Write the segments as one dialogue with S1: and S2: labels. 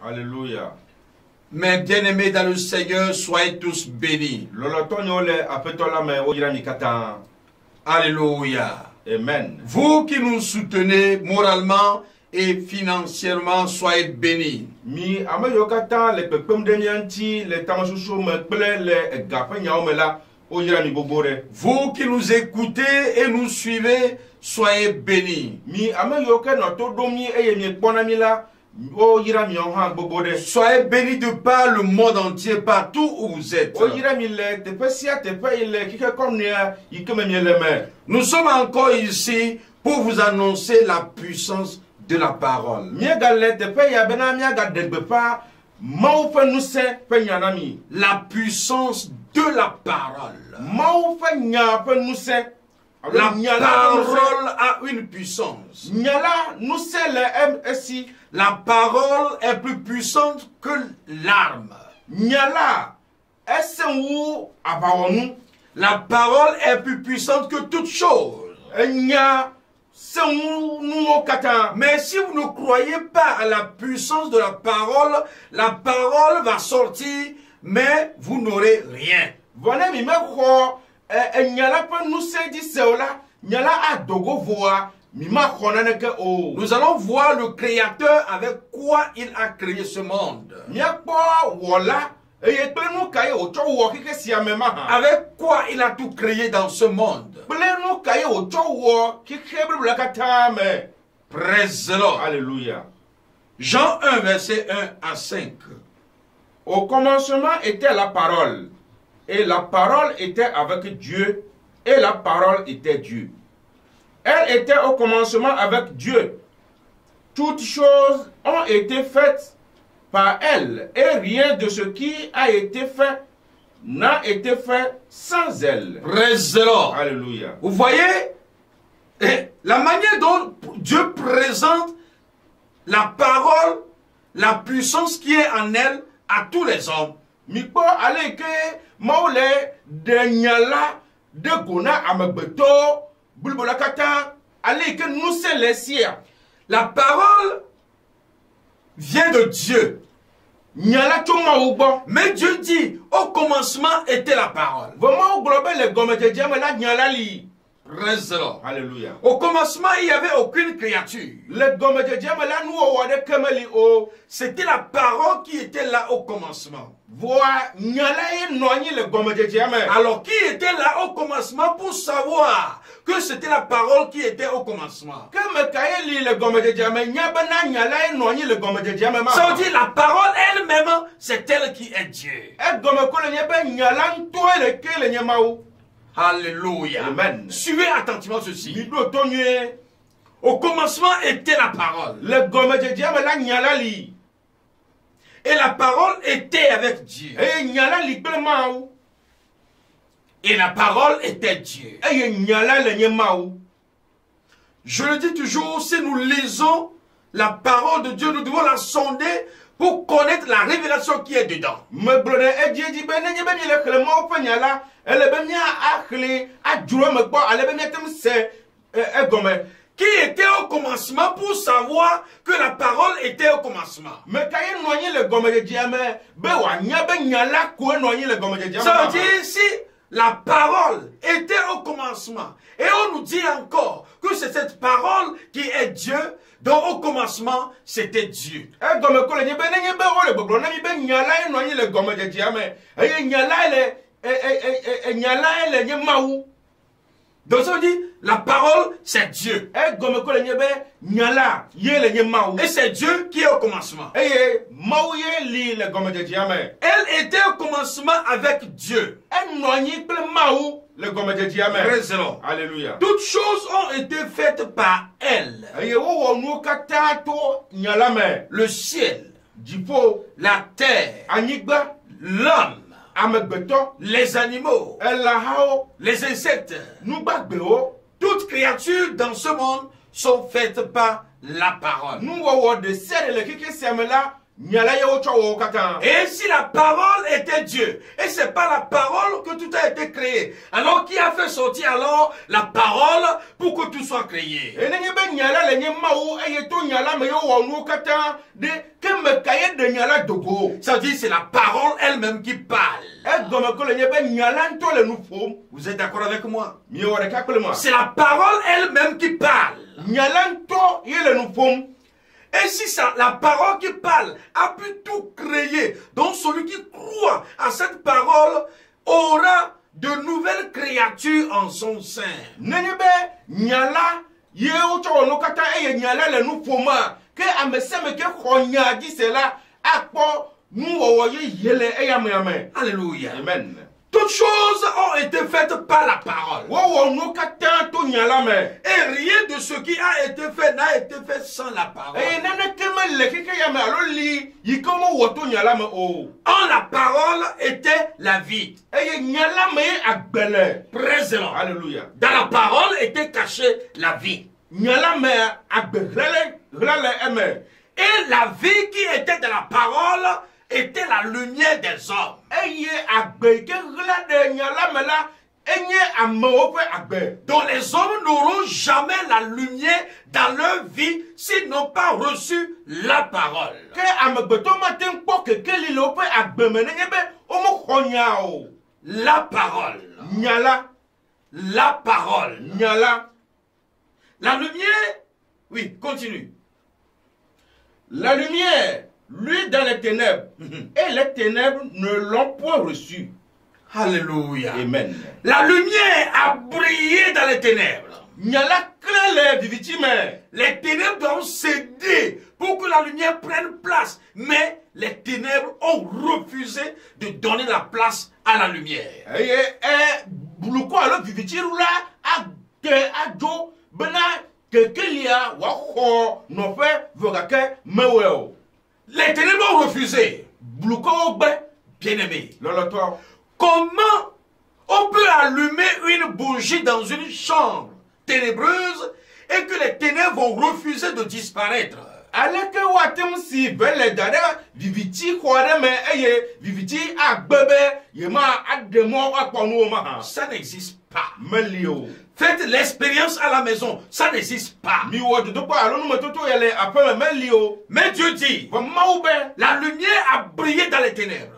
S1: Alléluia.
S2: Mes bien-aimés dans le Seigneur, soyez tous bénis. Alléluia.
S1: Amen.
S2: Vous qui nous soutenez moralement et financièrement, soyez bénis. Vous qui nous écoutez et nous suivez, soyez bénis. Soyez bénis de par le monde entier, partout où vous êtes. Nous sommes encore ici pour vous annoncer la puissance de la parole. La puissance de la parole. La parole a une puissance. La parole est plus puissante que l'arme. La parole est plus puissante que toute chose. Mais si vous ne croyez pas à la puissance de la parole va sortir, mais vous n'aurez rien. Nous allons voir le Créateur avec quoi il a créé ce monde. Avec quoi il a tout créé dans ce monde. Praise the Lord.
S1: Alléluia.
S2: Jean 1, verset 1 à 5.
S1: Au commencement était la parole, et la parole était avec Dieu, et la parole était Dieu. Elle était au commencement avec Dieu. Toutes choses ont été faites par elle, et rien de ce qui a été fait n'a été fait sans elle.
S2: Praise the Lord.
S1: Alléluia.
S2: Vous voyez la manière dont Dieu présente la parole, la puissance qui est en elle à tous les hommes.
S1: Mikpo aleke maule de nyala de gona amagbeto bulbolakata aleke nous c'est les siens.
S2: La parole vient de Dieu.
S1: Nyala choma ubo.
S2: Mais Dieu dit, au commencement était la parole.
S1: Vraiment global le gomme de Dieu la nyala li.
S2: Praise the Lord.
S1: Alléluia.
S2: Au commencement, il n'y avait aucune créature.
S1: Le gomme de Dieu la nous wade kemeli o.
S2: C'était la parole qui était là au commencement. Alors qui était là au commencement pour savoir que c'était la parole qui était au commencement? Ça veut dire la parole elle-même, c'est elle qui est Dieu. Alléluia.
S1: Amen.
S2: Suivez attentivement ceci. Au commencement était la parole. Et la parole était avec Dieu. Et la parole était Dieu. Je le dis toujours, si nous lisons la parole de Dieu, nous devons la sonder pour connaître la révélation qui est dedans. Qui était au commencement pour savoir que la parole était au commencement. Ça veut dire si la parole était au commencement et on nous dit encore que c'est cette parole qui est Dieu, donc au commencement c'était Dieu. Donc ça veut dire, la parole, c'est Dieu. Et c'est Dieu qui est au commencement. Elle était au commencement avec Dieu.
S1: Alléluia.
S2: Toutes choses ont été faites par elle. Le ciel, la terre, l'homme, les animaux, les insectes, toutes créatures dans ce monde sont faites par la parole. Et si la parole était Dieu, et c'est pas la parole que tout a été créé, alors qui a fait sortir alors la parole pour que tout soit créé? Ça veut dire c'est la parole elle-même qui parle. Vous êtes d'accord avec moi? C'est la parole elle-même qui parle. Et si ça, la parole qui parle a pu tout créer, donc celui qui croit à cette parole aura de nouvelles créatures en son sein. Alléluia.
S1: Amen.
S2: Toutes choses ont été faites par la parole. Et rien de ce qui a été fait n'a été fait sans la parole. En la parole était la vie. Présent.
S1: Alléluia.
S2: Dans la parole était cachée la vie. Et la vie qui était dans la parole était la lumière des hommes. Donc les hommes n'auront jamais la lumière dans leur vie s'ils n'ont pas reçu la parole. La parole. La parole. La lumière. Oui, continue.
S1: La lumière, lui dans les ténèbres, et les ténèbres ne l'ont point reçu.
S2: Alléluia.
S1: Amen.
S2: La lumière a brillé dans les ténèbres. Les ténèbres doivent céder pour que la lumière prenne place. Mais les ténèbres ont refusé de donner la place à la lumière. Les ténèbres ont refusé. Bien-aimé. Comment on peut allumer une bougie dans une chambre ténébreuse et que les ténèbres vont refuser de disparaître? Ça n'existe pas. Faites l'expérience à la maison, ça n'existe pas. Mais Dieu dit, la lumière a brillé dans les ténèbres.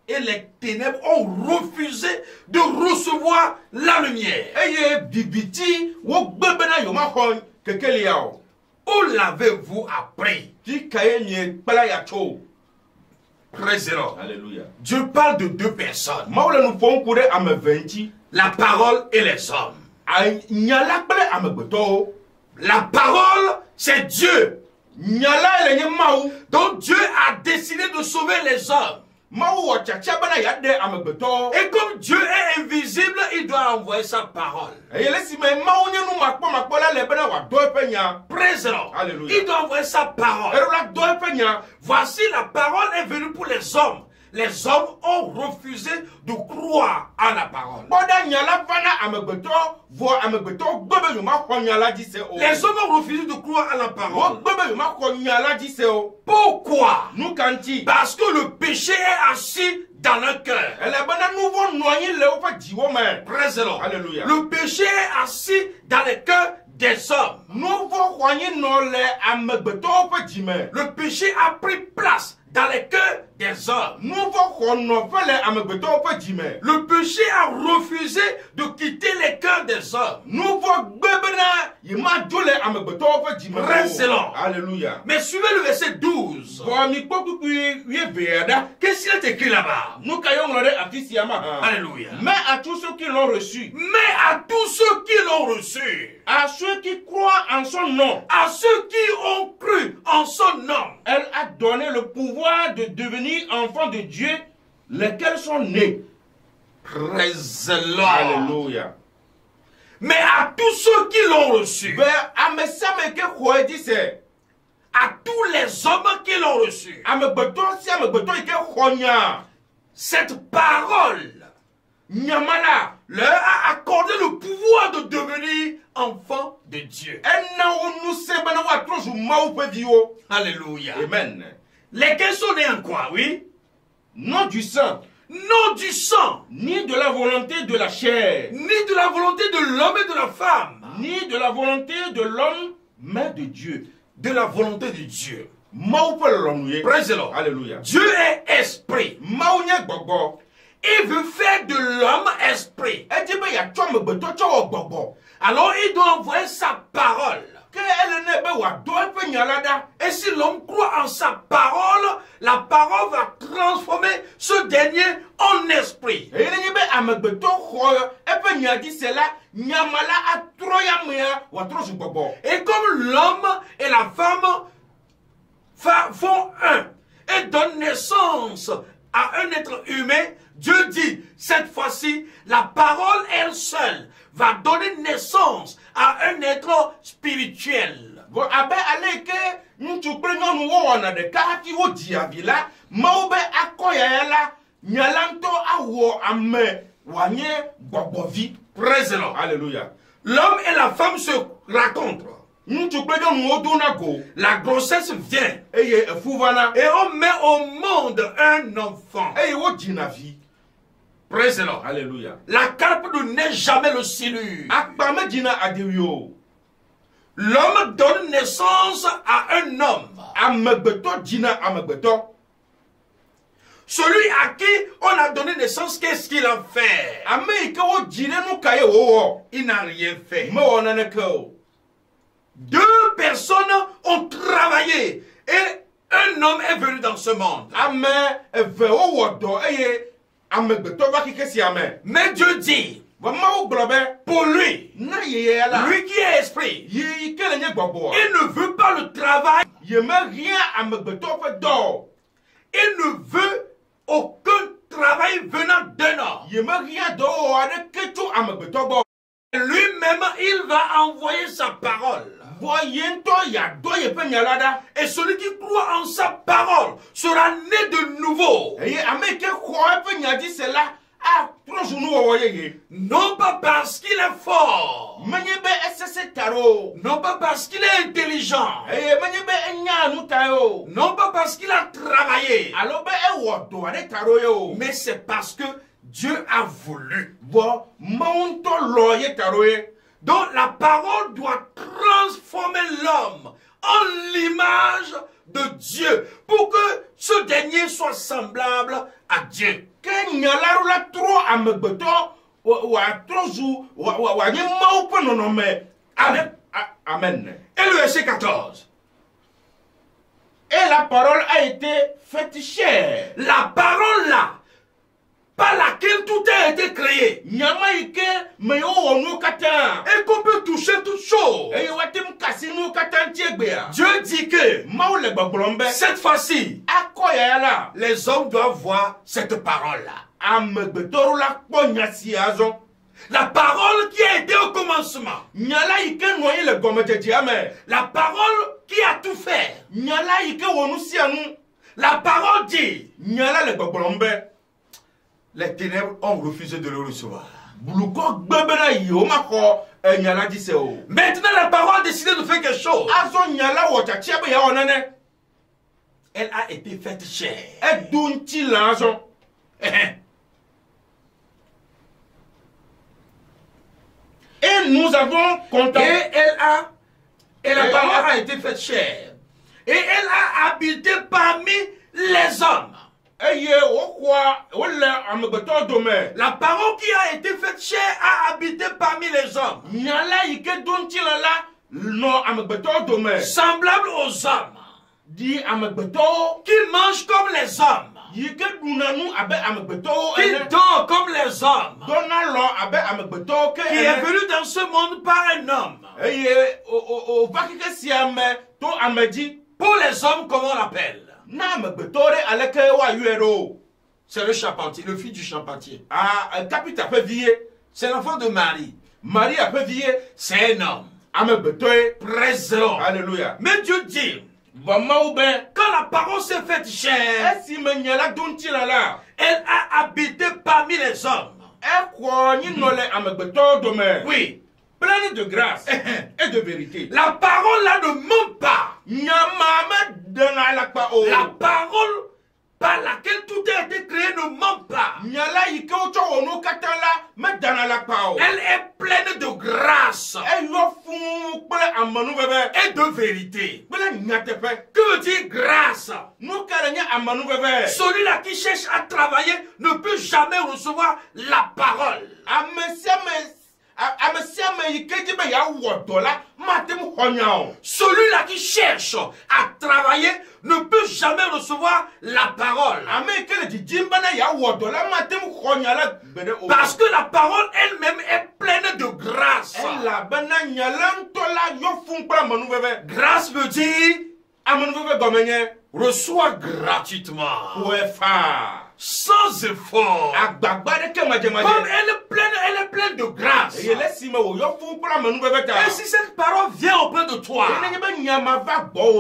S2: Et les ténèbres ont refusé de recevoir la lumière. Où l'avez-vous appris? Présent.
S1: Alléluia.
S2: Dieu parle de deux personnes. La parole et les hommes. La parole, c'est Dieu. Donc Dieu a décidé de sauver les hommes. Et comme Dieu est invisible, il doit envoyer sa parole. Présent.
S1: Alléluia.
S2: Il doit envoyer sa parole. Voici la parole est venue pour les hommes. Les hommes ont refusé de croire à la parole. Les hommes ont refusé de croire à la parole. Pourquoi? Parce que le péché est assis dans leur cœur. Présent.
S1: Alléluia.
S2: Le péché est assis dans les cœurs des hommes. Le péché a pris place dans les cœurs des hommes. Le péché a refusé de quitter les cœurs des hommes. Excellent.
S1: Alléluia.
S2: Mais suivez le verset 12. Qu'est-ce qu'il est écrit là-bas? Alléluia.
S1: Mais à tous ceux qui l'ont reçu,
S2: Mais à tous ceux qui l'ont reçu,
S1: à ceux qui croient en son nom,
S2: à ceux qui ont cru en son nom,
S1: elle a donné le pouvoir de devenir enfants de Dieu, lesquels sont nés.
S2: praise the Lord.
S1: Alléluia.
S2: Mais à tous ceux qui l'ont reçu, à tous les hommes qui l'ont reçu, cette parole leur a accordé le pouvoir de devenir enfants de Dieu. Alléluia.
S1: Amen.
S2: Lesquels sont nés en quoi, oui?
S1: Non du sang,
S2: Non du sang,
S1: ni de la volonté de la chair,
S2: ni de la volonté de l'homme et de la femme,
S1: ni de la volonté de l'homme, mais de Dieu.
S2: de la volonté de Dieu.
S1: Praise
S2: the Lord.
S1: Alléluia.
S2: Dieu est esprit. Il veut faire de l'homme esprit. Alors il doit envoyer sa parole. Et si l'homme croit en sa parole, la parole va transformer ce dernier en esprit. Et comme l'homme et la femme font un et donnent naissance à un être humain, Dieu dit, cette fois-ci, la parole elle seule va donner naissance à un être spirituel. Praise the Lord.
S1: Alléluia.
S2: L'homme et la femme se rencontrent. La grossesse vient et on met au monde un enfant. Praise the Lord.
S1: Alléluia.
S2: La carpe ne naît jamais le silure. L'homme donne naissance à un homme. Celui à qui on a donné naissance, qu'est-ce qu'il a fait? Il n'a rien fait. Deux personnes ont travaillé et un homme est venu dans ce monde. Mais Dieu dit, pour lui, lui qui est esprit, il ne veut pas le travail. Il ne veut aucun travail venant d'un homme. Lui-même, il va envoyer sa parole. Et celui qui croit en sa parole sera né de nouveau. Non pas parce qu'il est fort. Non pas parce qu'il est intelligent. Non pas parce qu'il a travaillé. Mais c'est parce que Dieu a voulu. Donc la parole doit transformer l'homme en l'image de Dieu pour que ce dernier soit semblable à Dieu.
S1: Amen.
S2: Et le verset 14.
S1: Et la parole a été faite chair.
S2: La parole là, par laquelle tout a été créé. Et qu'on peut toucher toutes choses. Dieu dit que cette fois-ci, les hommes doivent voir cette parole-là. La parole qui a été au commencement. La parole qui a tout fait. La parole dit. Les ténèbres ont refusé de le recevoir. Maintenant, la parole a décidé de faire quelque chose. Elle a été faite chair.
S1: Et nous avons contemplé.
S2: Et la parole a été faite chair. Et elle a habité parmi les hommes. La parole qui a été faite chair a habité parmi les hommes. Semblable aux hommes. Qui mangent comme les hommes. Qui dort comme les hommes. Qui est venu dans ce monde par un homme. Pour les hommes, comment on l'appelle? C'est le charpentier, le fils du charpentier. C'est l'enfant de Marie.
S1: Marie a fait vie.
S2: C'est un homme. Présent.
S1: Alléluia.
S2: Mais Dieu dit, quand la parole s'est faite chair, elle a habité parmi les hommes. Oui.
S1: Pleine de grâce et de vérité.
S2: La parole là ne ment pas. La parole par laquelle tout a été créé ne ment pas. Elle est pleine de grâce et de vérité. Que veut dire grâce? Celui-là qui cherche à travailler ne peut jamais recevoir la parole. Celui-là qui cherche à travailler ne peut jamais recevoir la parole. Parce que la parole elle-même est pleine de grâce. Grâce veut dire reçois gratuitement. Sans effort. Comme elle est pleine de grâce. Et si cette parole vient auprès de toi,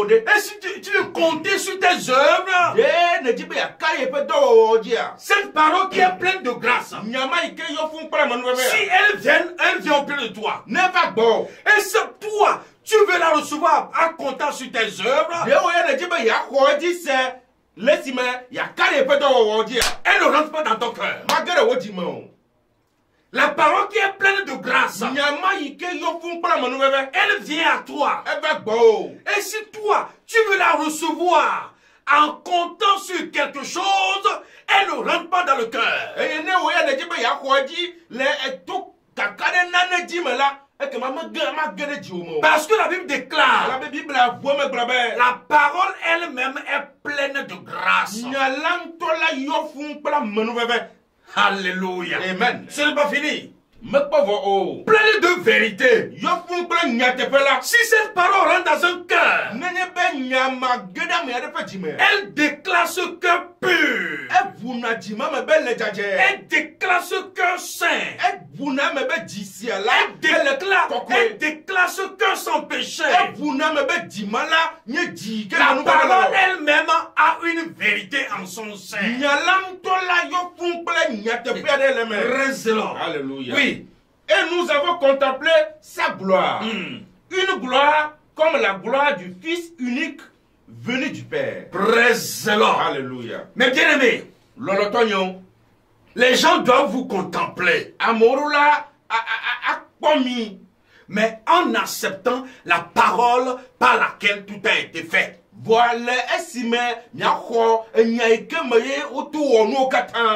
S2: et si tu veux compter sur tes œuvres, cette parole qui est pleine de grâce, si elle vient auprès de toi, et c'est toi, tu veux la recevoir en comptant sur tes œuvres, elle ne rentre pas dans ton cœur. La parole qui est pleine de grâce, elle vient à toi. Et si toi, tu veux la recevoir en comptant sur quelque chose, elle ne rentre pas dans le cœur. Parce que la Bible déclare, la parole elle-même est pleine de grâce. Alléluia.
S1: Amen.
S2: Ce n'est pas fini. Pleine de vérité. Si cette parole rentre dans un cœur, elle déclare ce cœur pur. Elle déclare ce cœur saint. Elle déclare ce cœur sans péché. La parole elle-même a une vérité en son sein.
S1: Alléluia.
S2: Oui.
S1: Et nous avons contemplé sa gloire. Une gloire comme la gloire du Fils unique venu du Père.
S2: Praise the Lord.
S1: Alléluia.
S2: Mais bien aimé, les gens doivent vous contempler. Mais en acceptant la parole par laquelle tout a été fait.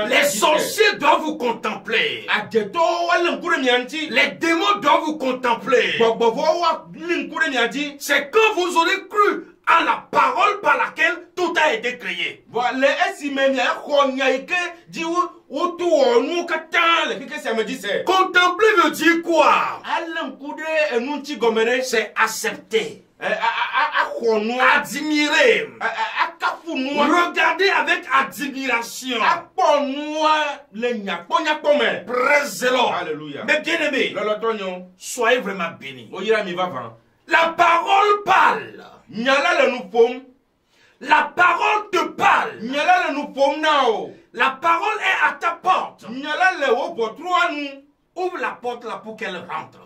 S2: Les sorciers doivent vous contempler. Les démons doivent vous contempler. C'est quand vous aurez cru à la parole par laquelle tout a été créé. Contempler veut dire quoi? C'est accepter. Admirer, regarder avec admiration. Praise the Lord.
S1: Alléluia.
S2: Mais bien aimé, soyez vraiment bénis. La parole parle. La parole te parle. La parole est à ta porte. Ouvre la porte là pour qu'elle rentre.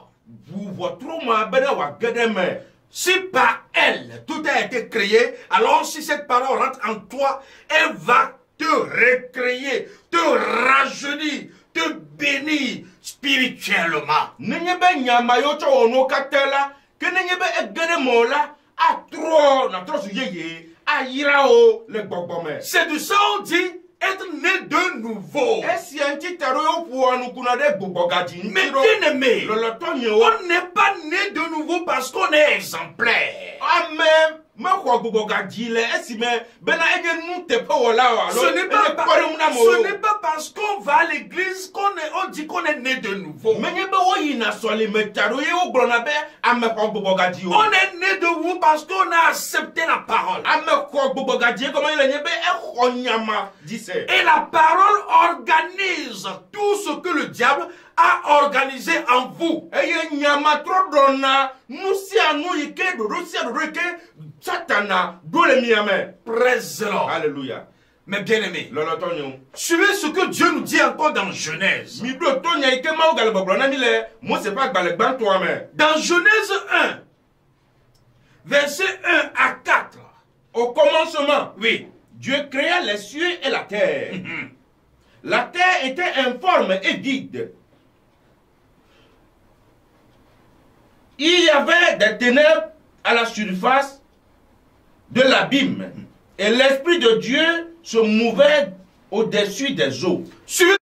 S2: Si par elle, tout a été créé, alors si cette parole rentre en toi, elle va te recréer, te rajeunir, te bénir spirituellement. C'est de ça on dit être né de nouveau. Mais bien aimé, on n'est pas né de nouveau parce qu'on est exemplaire. Ce n'est pas parce qu'on va à l'église qu'on dit qu'on est né de nouveau. On est né de nouveau parce qu'on a accepté la parole. Et la parole organise tout ce que le diable a organisé en vous. Praise the Lord.
S1: Alléluia.
S2: Mes bien-aimés,
S1: lolotonyo
S2: suivez ce que Dieu nous dit encore dans Genèse.
S1: mi do to nya ike ma ogal boblo na mi le mo se pa gbale gban to ame
S2: Dans Genèse 1, verset 1 à 4.
S1: au commencement
S2: Oui.
S1: Dieu créa les cieux et la terre. La terre était informe et vide. Il y avait des ténèbres à la surface de l'abîme. Et l'Esprit de Dieu se mouvait au-dessus des eaux.
S2: Suivez.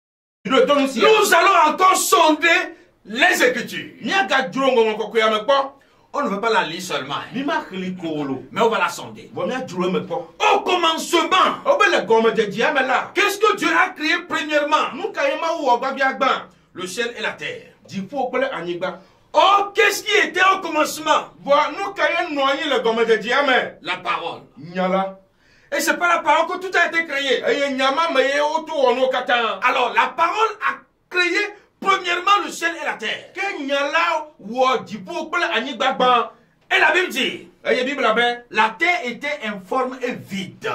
S2: Nous allons encore sonder les Écritures. On ne veut pas la lire seulement, mais on va la sonder. Au commencement, qu'est-ce que Dieu a créé premièrement? Le ciel et la terre. Oh, qu'est-ce qui était au commencement? La parole. Et c'est pas la parole que tout a été créé. Alors, la parole a créé premièrement le ciel et la terre. Et la Bible dit, la terre était informe et vide.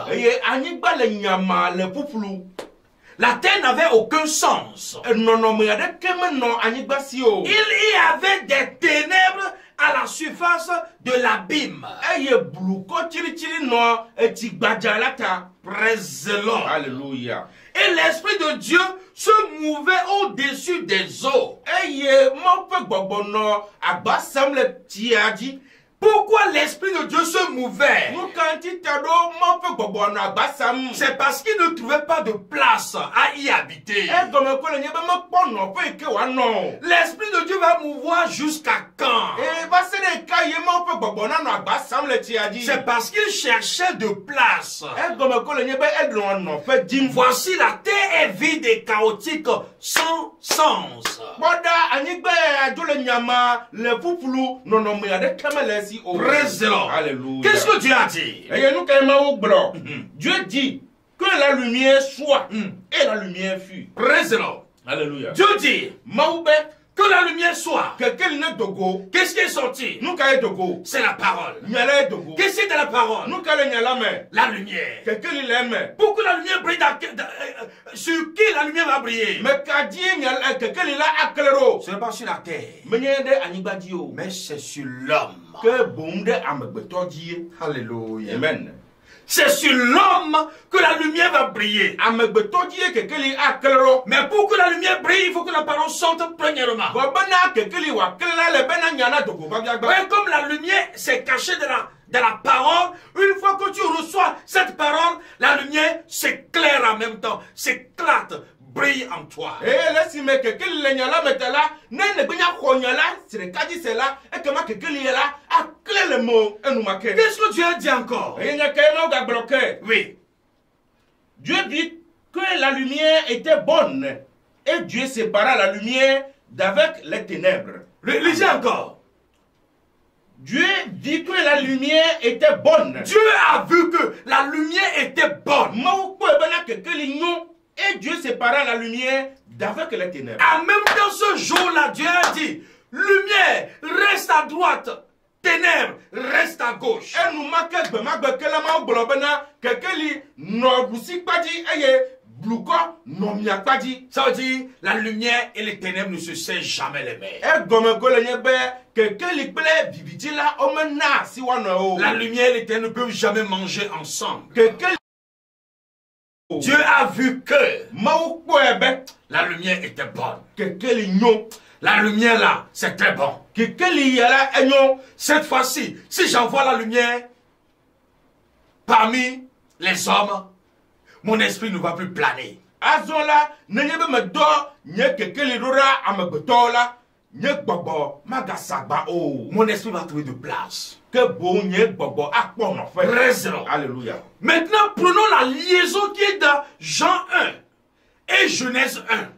S2: La terre n'avait aucun sens. Il y avait des ténèbres à la surface de l'abîme. Praise the Lord.
S1: Alléluia.
S2: Et l'Esprit de Dieu se mouvait au-dessus des eaux. Pourquoi l'Esprit de Dieu se mouvait? C'est parce qu'il ne trouvait pas de place à y habiter. L'Esprit de Dieu va mouvoir jusqu'à quand? C'est parce qu'il cherchait de place. Voici la terre est vide et chaotique sans sens. Praise the Lord.
S1: Alléluia.
S2: Qu'est-ce que Dieu a dit?
S1: Dieu dit que la lumière soit et la lumière fut.
S2: Praise the Lord.
S1: Alléluia.
S2: Dieu dit que la lumière soit. Qu'est-ce qui est sorti? C'est la parole. Qu'est-ce qui est la parole? La lumière. Pourquoi la lumière brille sur qui la lumière va briller? Ce n'est pas sur la terre, mais c'est sur l'homme.
S1: Alléluia. Amen.
S2: C'est sur l'homme que la lumière va briller. Mais pour que la lumière brille, il faut que la parole sorte premièrement. Ouais, comme la lumière s'est cachée dans la parole, une fois que tu reçois cette parole, la lumière s'éclaire en même temps, s'éclate, brille en toi.
S1: Qu'est-ce
S2: que Dieu a dit encore? Oui.
S1: Dieu dit que la lumière était bonne et Dieu sépara la lumière d'avec les ténèbres.
S2: Lisez encore.
S1: Dieu dit que la lumière était bonne.
S2: Dieu a vu que la lumière était bonne.
S1: Et Dieu sépara la lumière d'avec les ténèbres.
S2: En même temps, ce jour-là, Dieu a dit, lumière, reste à droite, ténèbres, reste à gauche. Ça veut dire, la lumière et les ténèbres ne se cessent jamais les mêmes. La lumière et les ténèbres ne peuvent jamais manger ensemble. Dieu a vu que la lumière était bonne. La lumière là, c'est très bon. Cette fois-ci, si j'envoie la lumière parmi les hommes, mon esprit ne va plus planer. Mon esprit va trouver de place.
S1: Alléluia.
S2: Maintenant, prenons la liaison qui est dans Jean 1 et Genèse 1.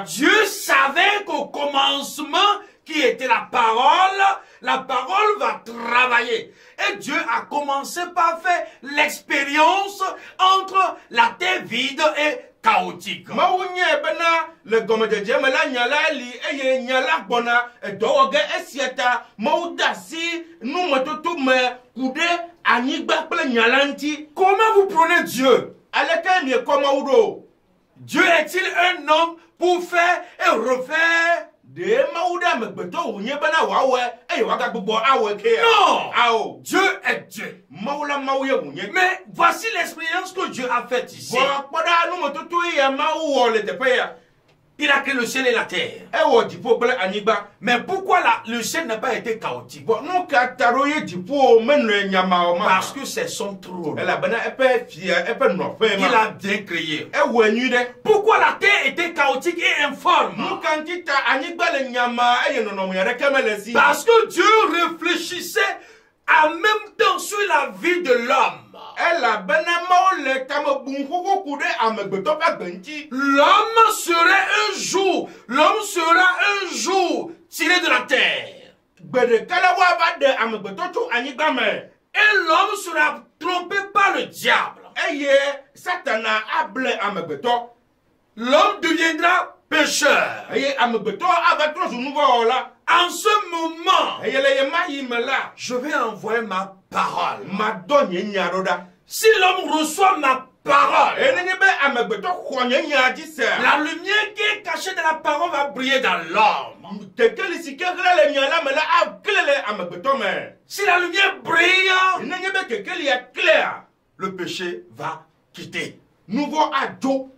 S2: Dieu savait qu'au commencement, qui était la parole va travailler. Et Dieu a commencé par faire l'expérience entre la terre vide et chaotique.
S1: Maounye bena le gomme de Dieu me la nyala li eye nyala bona dowoge esieta maudasi nous matoto me kude anigba ple nyalanti.
S2: Comment vous prenez Dieu?
S1: Aleka mi komaudo.
S2: Dieu est-il un homme pour faire et refaire?
S1: De maouda me beto unye bena wawe eye waga gbogbo awe ke.
S2: Non!
S1: Ao.
S2: Dieu est Dieu.
S1: Maoula maouye unye.
S2: Mais voici l'expérience que Dieu a faite ici.
S1: Bon, poda nous matoto ya maou le tepeya.
S2: Il a créé le ciel et la terre.
S1: Ewo dipo ple anigba.
S2: Mais pourquoi le ciel n'a pas été chaotique?
S1: Bon, nous kataroye dipo menle nyama o ma.
S2: Parce que c'est son trône.
S1: Elle a bena epe fia epe no fe ma.
S2: Il a bien créé.
S1: Ewo enyu de.
S2: Pourquoi la terre était chaotique et informe?
S1: Nous kantita anigba le nyama eye no no yare kemele si.
S2: Parce que Dieu réfléchissait en même temps sur la vie de l'homme.
S1: Elle a bena maou le kamo bunkuku kude amegbeto pa benti.
S2: L'homme sera un jour tiré de la terre.
S1: Gbede kala wa ba de amegbeto tu anigba me.
S2: Et l'homme sera trompé par le diable.
S1: Eye satana able amegbeto.
S2: L'homme deviendra pécheur.
S1: Eye amegbeto ava tro zu nouveau la.
S2: En ce moment,
S1: Eye le ye ma yime la.
S2: je vais envoyer ma parole.
S1: Ma donye nyaroda.
S2: Si l'homme reçoit ma parole,
S1: Enenye be amegbeto khonye nyadi se.
S2: la lumière qui est cachée dans la parole va briller dans l'homme.
S1: Tekeli sikegla le nyala me la aklele amegbeto me.
S2: Si la lumière brille,
S1: Enenye be kekeli ya clair.
S2: le péché va quitter.
S1: Nouveau ado.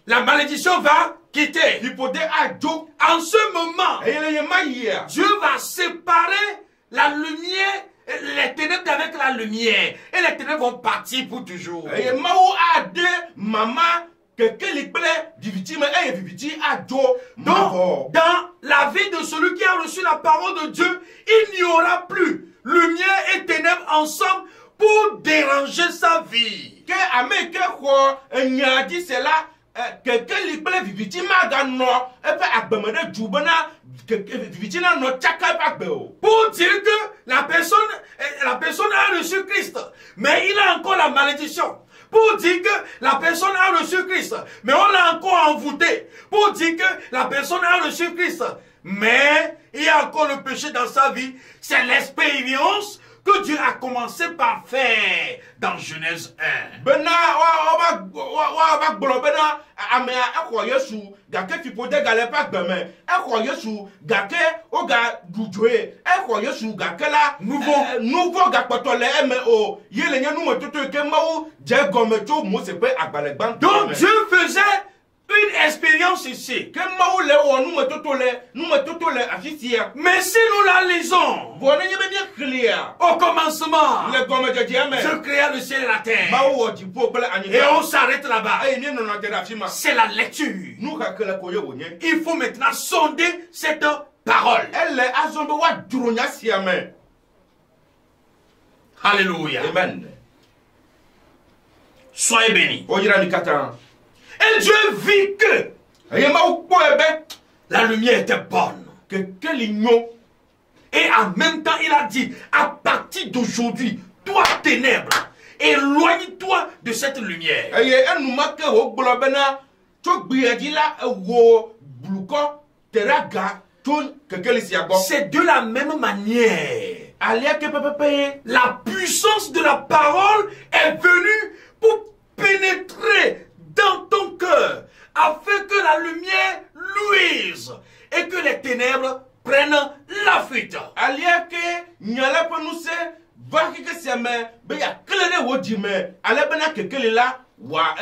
S2: La malédiction va quitter.
S1: Hypodé ado.
S2: En ce moment,
S1: Eye le ye ma yia.
S2: Dieu va séparer la lumière, les ténèbres avec la lumière. Et les ténèbres vont partir pour toujours.
S1: Eye maou ade mama kekeli ple diviti me eye diviti ado.
S2: Donc, dans la vie de celui qui a reçu la parole de Dieu, il n'y aura plus lumière et ténèbres ensemble pour déranger sa vie.
S1: Que ame ke ko nyadi se la kekeli ple diviti maga no epe agbemede djubena diviti na no chaka pa gbe o.
S2: Pour dire que la personne a reçu Christ, mais il a encore la malédiction. Pour dire que la personne a reçu Christ, mais on l'a encore envoûté. Pour dire que la personne a reçu Christ, mais il y a encore le péché dans sa vie. C'est l'expérience que Dieu a commencé par faire dans Genèse 1.
S1: Bena wa ba gbolo bena ame akọ Yesu gake fipode gale pa gbeme akọ Yesu gake o ga dujoe akọ Yesu gake la nouveau gapoto le eme o yele nya numo toto ke mawo je gome to mo se pe agbalegban.
S2: Donc Dieu faisait une expérience ici.
S1: Que mawo le o numo toto le afisia.
S2: Mais si nous la lisons,
S1: Bon nye be bien clear.
S2: au commencement,
S1: Le gome de Dieu ame.
S2: Dieu créa le ciel et la terre.
S1: Mawo di po bele ani.
S2: Et on s'arrête là-bas.
S1: Ay ni no na terafima.
S2: C'est la lecture.
S1: Nou ka kele ko ye wonye.
S2: Il faut maintenant sonder cette parole.
S1: Elle azombe wa duronya siame.
S2: Alléluia.
S1: Amen.
S2: Soyez bénis.
S1: Oyira ni katan.
S2: Et Dieu vit que
S1: Eye ma ukpo ebe
S2: la lumière était bonne.
S1: que lignon.
S2: Et en même temps, il a dit, à partir d'aujourd'hui, toi ténèbres, éloigne-toi de cette lumière.
S1: Eye enu make ho gbolo bena to gbiyaji la wo bluko teraga to kekeli siago.
S2: C'est de la même manière.
S1: Alia ke pepepe.
S2: La puissance de la parole est venue pour pénétrer dans ton cœur, afin que la lumière luise et que les ténèbres prennent la fuite.
S1: Alia ke nyala penuse vaki ke siame be ya kelene wo dime. Ale bena kekeli la wa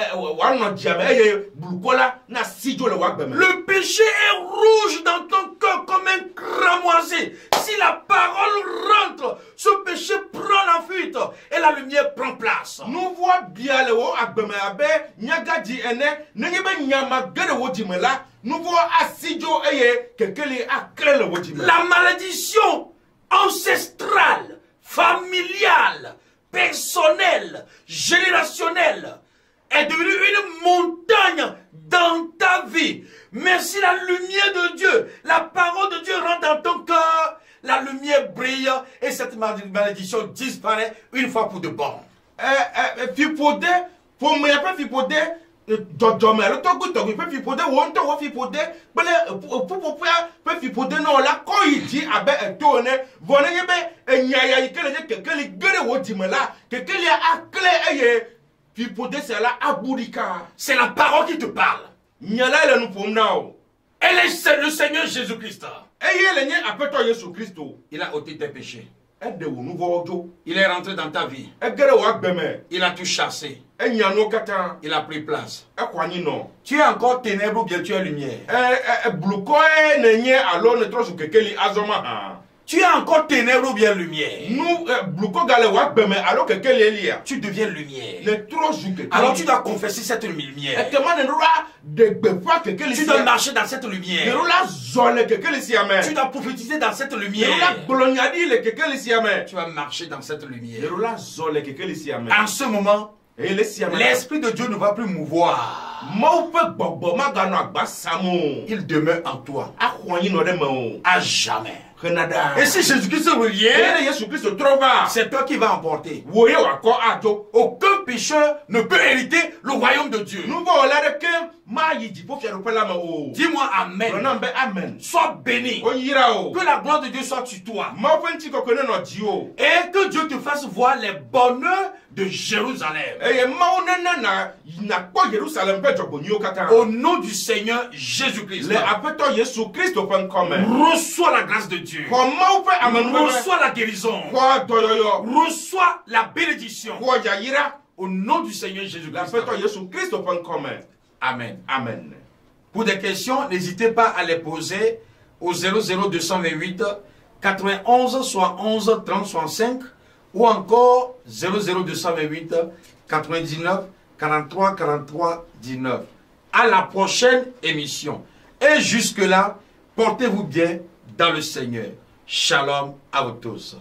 S1: no diame eye bluko la na sijo le wa gbeme.
S2: Le péché est rouge dans ton cœur comme un cramoisi. Si la parole rentre, ce péché prend la fuite et la lumière prend place.
S1: Nous voit bien le wo agbeme abe nyaga di ene nenye be nyama gede wo dime la. Nous voit asijo eye kekeli akre le wo dime.
S2: La malédiction ancestrale, familiale, personnelle, générationnelle est devenue une montagne dans ta vie. Mais si la lumière de Dieu, la parole de Dieu rentre dans ton cœur, la lumière brille et cette malédiction disparaît une fois pour de bon.
S1: Fipode, pour me pas fipode, dodome, le togo togo, peut fipode, wonto wa fipode, peut fipode non la quand il dit abe tourne, voilà yebe, nyaya yikele kekele gere wodimela, kekele akle eye, fipode c'est la aburika.
S2: C'est la parole qui te parle.
S1: Nyala le nous pomnao.
S2: Elle est le Seigneur Jésus-Christ.
S1: Il a ôté tes péchés.
S2: Il est rentré dans ta vie. Il a tout chassé. Il a pris place. Tu es encore ténèbres ou bien tu es lumière? Tu es encore ténèbres ou bien lumière? Tu deviens lumière. Alors tu dois confesser cette lumière. Tu dois marcher dans cette lumière. Tu dois prophétiser dans cette lumière. Tu vas marcher dans cette lumière. En ce moment, l'Esprit de Dieu ne va plus mouvoir. Il demeure en toi. À jamais. Et si Jésus-Christ revient, c'est toi qui vas emporter. Aucun pécheur ne peut hériter le royaume de Dieu. Dis-moi amen. Sois béni. Que la gloire de Dieu soit sur toi. Et que Dieu te fasse voir les bonheurs de Jérusalem. Au nom du Seigneur Jésus-Christ. Reçois la grâce de Dieu. Reçois la guérison. Reçois la bénédiction. Au nom du Seigneur Jésus-Christ. Amen.
S1: Amen.
S2: Pour des questions, n'hésitez pas à les poser au 00228 91 71 30 65 ou encore 00228 99 43 43 19. À la prochaine émission. Et jusque-là, portez-vous bien dans le Seigneur. Shalom à vous tous.